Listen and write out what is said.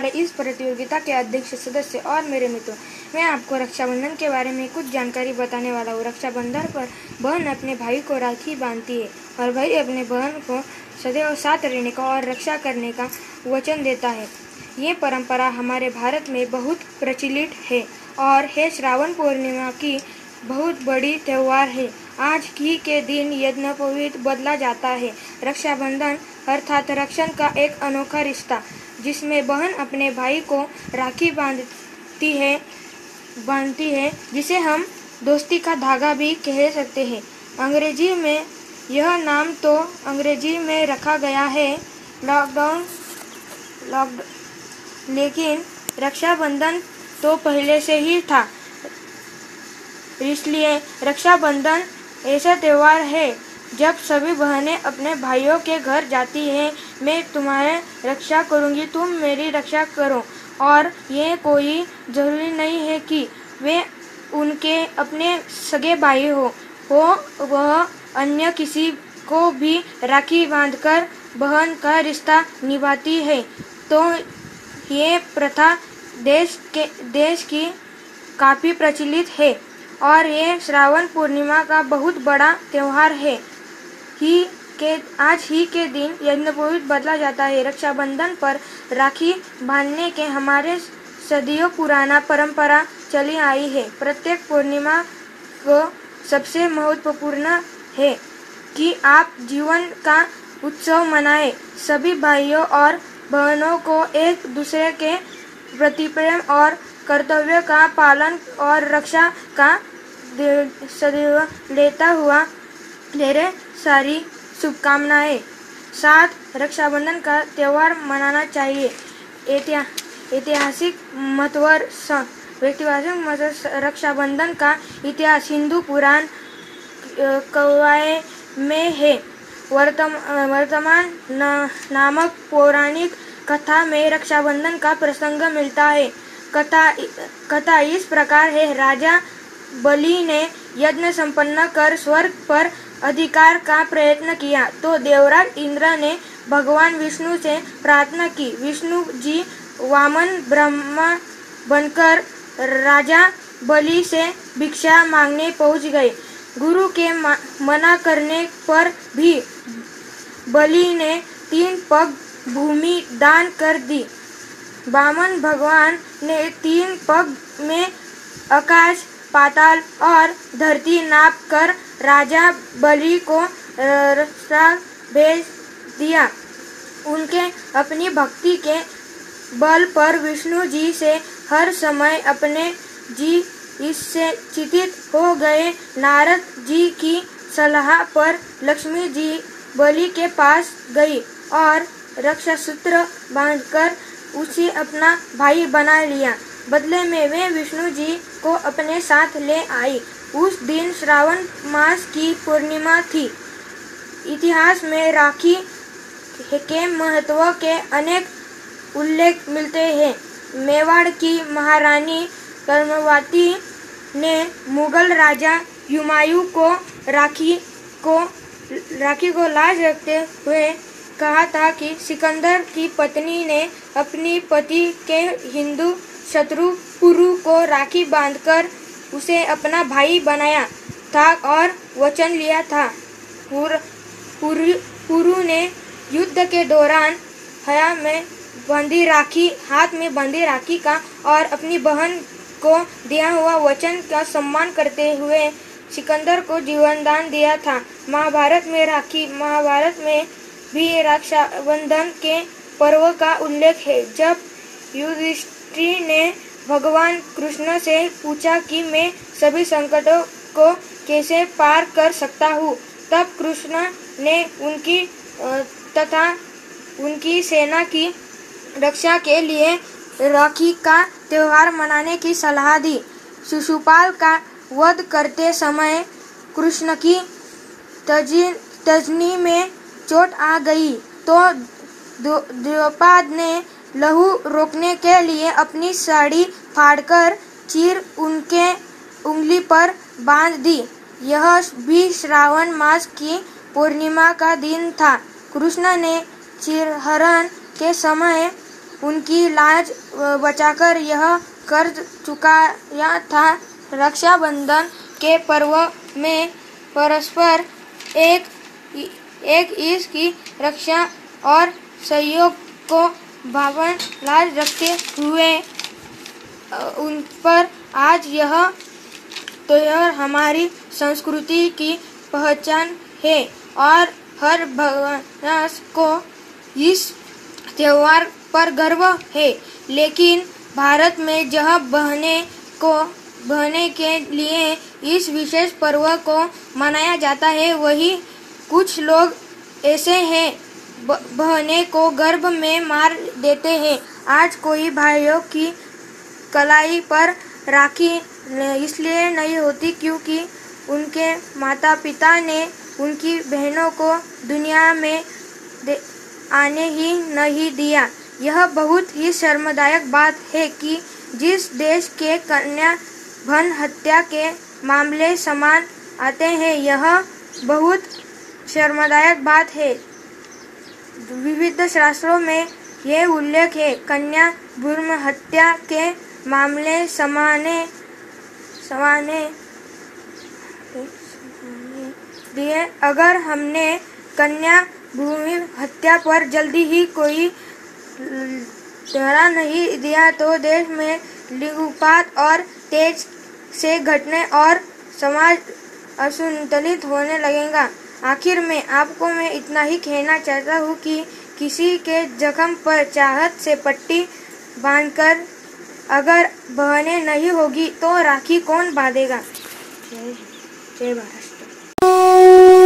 वाले इस प्रतियोगिता के अध्यक्ष सदस्य और मेरे मित्रों, मैं आपको रक्षाबंधन के बारे में कुछ जानकारी बताने वाला हूँ। रक्षाबंधन पर बहन अपने भाई को राखी बांधती है और भाई अपने बहन को सदैव साथ रहने का और रक्षा करने का वचन देता है। ये परंपरा हमारे भारत में बहुत प्रचलित है और है श्रावण पूर्णिमा की बहुत बड़ी त्यौहार है। आज ही के दिन यज्ञोपवीत बदला जाता है। रक्षाबंधन अर्थात रक्षण का एक अनोखा रिश्ता, जिसमें बहन अपने भाई को राखी बांधती है, जिसे हम दोस्ती का धागा भी कह सकते हैं। अंग्रेजी में यह नाम तो अंग्रेजी में रखा गया है लॉकडाउन, लेकिन रक्षाबंधन तो पहले से ही था। इसलिए रक्षाबंधन ऐसा त्यौहार है जब सभी बहनें अपने भाइयों के घर जाती हैं। मैं तुम्हारी रक्षा करूंगी, तुम मेरी रक्षा करो। और ये कोई ज़रूरी नहीं है कि वे उनके अपने सगे भाई हो वह अन्य किसी को भी राखी बांधकर बहन का रिश्ता निभाती है। तो ये प्रथा देश की काफ़ी प्रचलित है और ये श्रावण पूर्णिमा का बहुत बड़ा त्यौहार है। आज ही के दिन यज्ञोपवीत बदला जाता है। रक्षाबंधन पर राखी बांधने के हमारे सदियों पुराना परंपरा चली आई है। प्रत्येक पूर्णिमा को सबसे महत्वपूर्ण है कि आप जीवन का उत्सव मनाएं। सभी भाइयों और बहनों को एक दूसरे के प्रति प्रेम और कर्तव्य का पालन और रक्षा का सदैव लेता हुआ ढेर सारी शुभकामनाएं साथ रक्षाबंधन का त्यौहार मनाना चाहिए। ऐतिहासिक महत्व रक्षाबंधन का इतिहास हिंदू पुराण कौवाए में है। वर्तमान नामक पौराणिक कथा में रक्षाबंधन का प्रसंग मिलता है। कथा इस प्रकार है। राजा बलि ने यज्ञ संपन्न कर स्वर्ग पर अधिकार का प्रयत्न किया तो देवराज इंद्र ने भगवान विष्णु से प्रार्थना की। विष्णु जी वामन ब्रह्मा बनकर राजा बलि से भिक्षा मांगने पहुंच गए। गुरु के मना करने पर भी बलि ने 3 पग भूमि दान कर दी। वामन भगवान ने 3 पग में आकाश, पाताल और धरती नाप कर राजा बलि को रास्ता भेज दिया। उनके अपनी भक्ति के बल पर विष्णु जी से हर समय अपने जी इससे चिंतित हो गए। नारद जी की सलाह पर लक्ष्मी जी बलि के पास गई और रक्षा सूत्र बांधकर उसे अपना भाई बना लिया। बदले में वे विष्णु जी को अपने साथ ले आई। उस दिन श्रावण मास की पूर्णिमा थी। इतिहास में राखी के महत्व के अनेक उल्लेख मिलते हैं। मेवाड़ की महारानी कर्मवती ने मुगल राजा हुमायूं को राखी को लाज रखते हुए कहा था कि सिकंदर की पत्नी ने अपनी पति के हिंदू शत्रु पुरु को राखी बांधकर उसे अपना भाई बनाया था और वचन लिया था। पुरु ने युद्ध के दौरान हाथ में बंधी राखी का और अपनी बहन को दिया हुआ वचन का सम्मान करते हुए सिकंदर को जीवन दान दिया था। महाभारत में भी रक्षाबंधन के पर्व का उल्लेख है। जब युधिष्ठिर ने भगवान कृष्ण से पूछा कि मैं सभी संकटों को कैसे पार कर सकता हूँ, तब कृष्ण ने उनकी तथा उनकी सेना की रक्षा के लिए राखी का त्यौहार मनाने की सलाह दी। शिशुपाल का वध करते समय कृष्ण की तर्जनी में चोट आ गई तो द्रौपद ने लहू रोकने के लिए अपनी साड़ी फाड़कर चीर उनके उंगली पर बांध दी। यह भी श्रावण मास की पूर्णिमा का दिन था। कृष्ण ने चीरहरण के समय उनकी लाज बचाकर यह कर चुकाया था। रक्षाबंधन के पर्व में परस्पर एक इसकी रक्षा और सहयोग को भावन लाज रखते हुए उन पर आज यह त्योहार हमारी संस्कृति की पहचान है और हर भाई को इस त्योहार पर गर्व है। लेकिन भारत में जहाँ बहने के लिए इस विशेष पर्व को मनाया जाता है, वही कुछ लोग ऐसे हैं बहने को गर्भ में मार देते हैं। आज कोई भाइयों की कलाई पर राखी इसलिए नहीं होती क्योंकि उनके माता पिता ने उनकी बहनों को दुनिया में आने ही नहीं दिया। यह बहुत ही शर्मदायक बात है कि जिस देश के कन्या भ्रूण हत्या के मामले समान आते हैं, यह बहुत शर्मदायक बात है। विविध शास्त्रों में यह उल्लेख है, कन्या भ्रूण हत्या के मामले समाने दिए। अगर हमने कन्या भ्रूण हत्या पर जल्दी ही कोई ध्यान नहीं दिया तो देश में लिंगोत्पात और तेज से घटने और समाज असंतुलित होने लगेगा। आखिर में आपको मैं इतना ही कहना चाहता हूँ कि किसी के जख्म पर चाहत से पट्टी बांधकर अगर बहनें नहीं होगी तो राखी कौन बांधेगा। जय महाराष्ट्र।